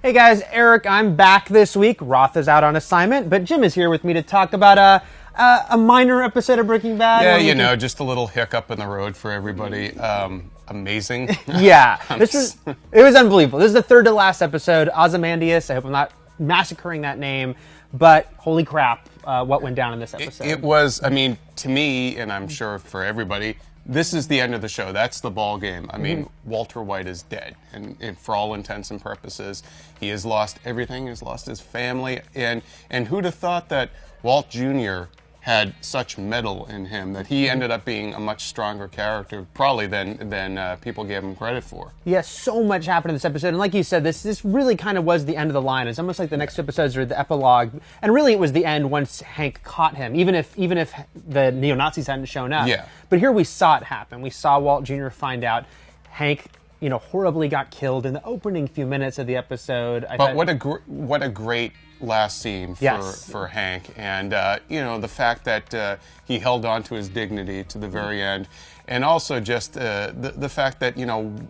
Hey guys, Eric, I'm back this week. Roth is out on assignment, but Jim is here with me to talk about a minor episode of Breaking Bad. Yeah, you know, just a little hiccup in the road for everybody. Amazing. Yeah, it was unbelievable. This is the third to last episode. Ozymandias, I hope I'm not massacring that name, but holy crap, what went down in this episode. It was, I mean, to me, and I'm sure for everybody, this is the end of the show. That's the ball game. I mean, Walter White is dead, and for all intents and purposes, he has lost everything. He's lost his family, and who'd have thought that Walt Jr. had such mettle in him that he ended up being a much stronger character, probably than people gave him credit for. Yeah, so much happened in this episode, and like you said, this really kind of was the end of the line. It's almost like the next episodes are the epilogue, and really it was the end once Hank caught him, even if the neo-Nazis hadn't shown up. Yeah. But here we saw it happen. We saw Walt Jr. find out Hank, horribly got killed in the opening few minutes of the episode. But what a great last scene for Hank, and the fact that he held on to his dignity to the very end, and also just the fact that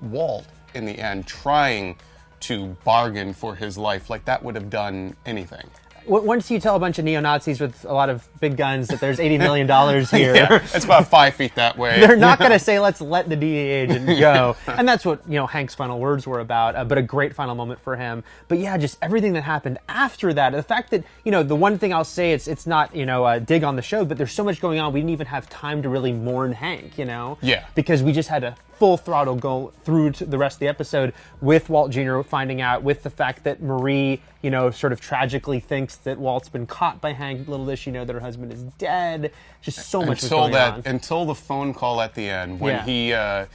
Walt in the end trying to bargain for his life, like that would have done anything. Once you tell a bunch of neo-Nazis with a lot of big guns that there's $80 million here. Yeah, it's about 5 feet that way. They're not going to say, let's let the DEA agent go. And that's what, Hank's final words were about, but a great final moment for him. But yeah, just everything that happened after that. The fact that, the one thing I'll say, it's not, a dig on the show, but there's so much going on, we didn't even have time to really mourn Hank, Yeah. Because we just had to full throttle go through to the rest of the episode with Walt Jr. finding out, with the fact that Marie, sort of tragically thinks that Walt's been caught by Hank. Little does she know that her husband is dead. Just so much was going on. Until the phone call at the end, when he, I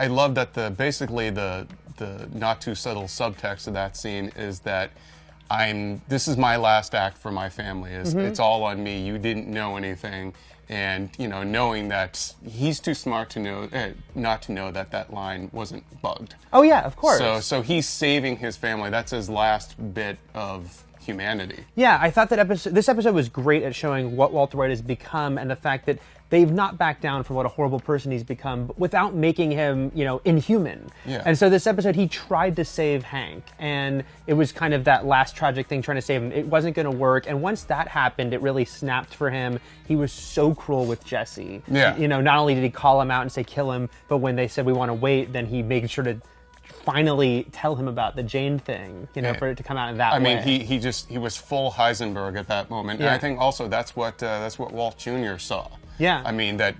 love that basically the not too subtle subtext of that scene is that this is my last act for my family. It's all on me. You didn't know anything. And knowing that he's too smart to know not to know that line wasn't bugged. Oh yeah, of course. So he's saving his family. That's his last bit of humanity. Yeah, I thought this episode was great at showing what Walter White has become, and the fact that they've not backed down from what a horrible person he's become, without making him, inhuman. Yeah. And so this episode, he tried to save Hank, and it was kind of that last tragic thing, trying to save him. It wasn't going to work, and once that happened, it really snapped for him. He was so cruel with Jesse. Yeah. Not only did he call him out and say kill him, but when they said we want to wait, then he made sure to finally tell him about the Jane thing, for it to come out in that way. I mean, he was full Heisenberg at that moment, and I think also that's what Walt Jr. saw. Yeah. I mean, that,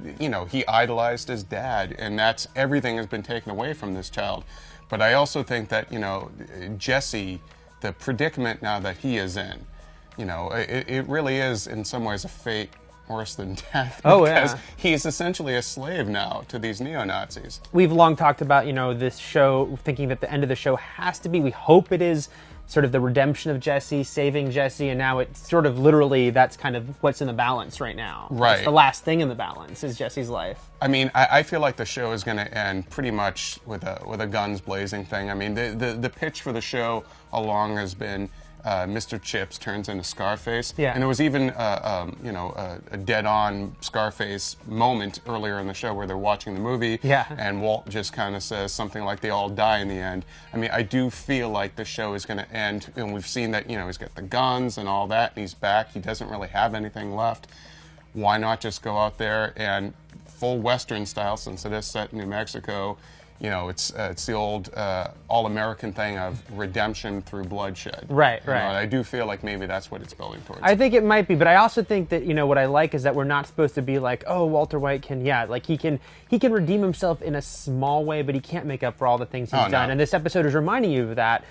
he idolized his dad, and everything has been taken away from this child. But I also think that, Jesse, the predicament now that he is in, it really is in some ways a fate worse than death. Because he's essentially a slave now to these neo-Nazis. We've long talked about, this show, thinking that the end of the show has to be, we hope it is, sort of the redemption of Jesse, saving Jesse, and now it's sort of literally that's kind of what's in the balance right now. Right. It's the last thing in the balance is Jesse's life. I mean, I feel like the show is going to end pretty much with a guns blazing thing. I mean, the pitch for the show along has been Mr. Chips turns into Scarface. Yeah. And there was even a dead-on Scarface moment earlier in the show where they're watching the movie. Yeah. And Walt just kind of says something like they all die in the end. I mean, I do feel like the show is going to end, and we've seen that, he's got the guns and all that, and he's back. He doesn't really have anything left. Why not just go out there and full Western style, since it is set in New Mexico, it's the old all-American thing of redemption through bloodshed. Right. I do feel like maybe that's what it's building towards. I think it might be, but I also think that, what I like is that we're not supposed to be like, oh, Walter White can he can redeem himself in a small way, but he can't make up for all the things he's done. And this episode is reminding you of that,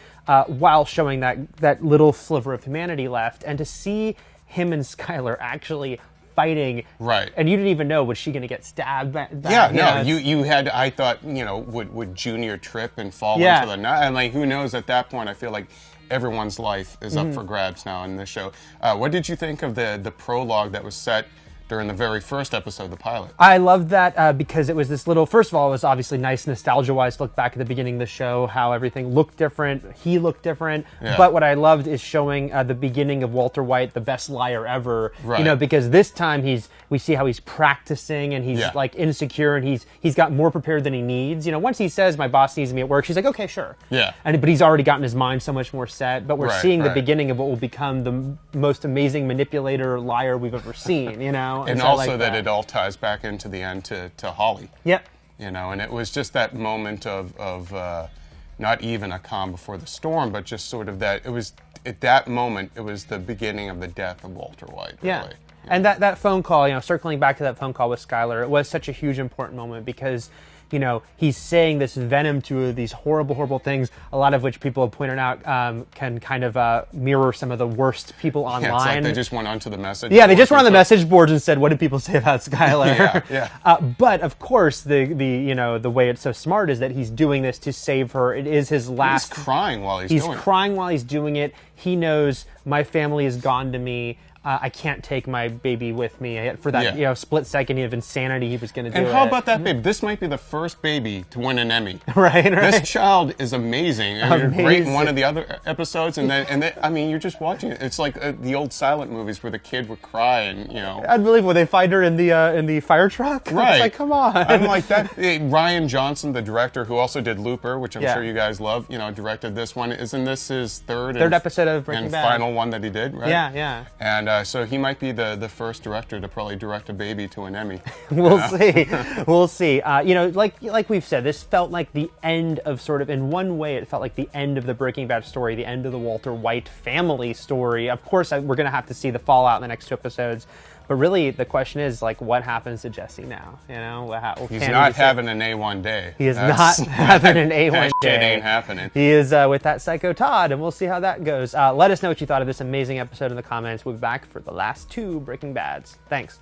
while showing that little sliver of humanity left, and to see him and Skylar actually fighting, right? And you didn't even know, was she going to get stabbed? You had. I thought, would Junior trip and fall into the nut? And who knows? At that point, I feel like everyone's life is up for grabs now in this show. What did you think of the prologue that was set during the very first episode, the pilot. I loved that because it was this little, first of all, it was obviously nice nostalgia-wise to look back at the beginning of the show, how everything looked different, he looked different, but what I loved is showing the beginning of Walter White, the best liar ever, because this time we see how he's practicing and he's like insecure and he's got more prepared than he needs. Once he says, my boss needs me at work, she's like, okay, sure. But he's already gotten his mind so much more set, but we're seeing the beginning of what will become the most amazing manipulator liar we've ever seen, And so also that it all ties back into the end to Holly. Yep. And it was just that moment of not even a calm before the storm, but just sort of that, it was, at that moment, it was the beginning of the death of Walter White, really. Yeah. And that phone call, circling back to that phone call with Skylar, it was such a huge, important moment because, he's saying this venom to these horrible, horrible things, a lot of which people have pointed out can kind of mirror some of the worst people online. Yeah, it's like they just went onto the message boards. Yeah, they just went on the message boards and said, what did people say about Skylar? But, of course, the way it's so smart is that he's doing this to save her. It is his last... He's crying while he's doing it. He's crying while he's doing it. He knows, my family is gone to me. I can't take my baby with me. For that split second of insanity, he was going to do it. And how about that baby? This might be the first baby to win an Emmy. Right. This child is amazing. Great in one of the other episodes, and then you're just watching it. It's like the old silent movies where the kid would cry and Unbelievable. They find her in the fire truck. Right. It's like, come on. I'm like that. Ryan Johnson, the director who also did Looper, which I'm sure you guys love, directed this one. Isn't this his third episode of Breaking Bad? And final one that he did, right? Yeah. And so he might be the first director to probably direct a baby to an Emmy. We'll see. We'll see. Like we've said, this felt like the end of in one way, it felt like the end of the Breaking Bad story, the end of the Walter White family story. Of course, we're going to have to see the fallout in the next 2 episodes. But really, the question is, what happens to Jesse now? He's not having an A1 day. He is not having an A1 that day. Shit ain't happening. He is with that Psycho Todd, and we'll see how that goes. Let us know what you thought of this amazing episode in the comments. We'll be back for the last 2 Breaking Bads. Thanks.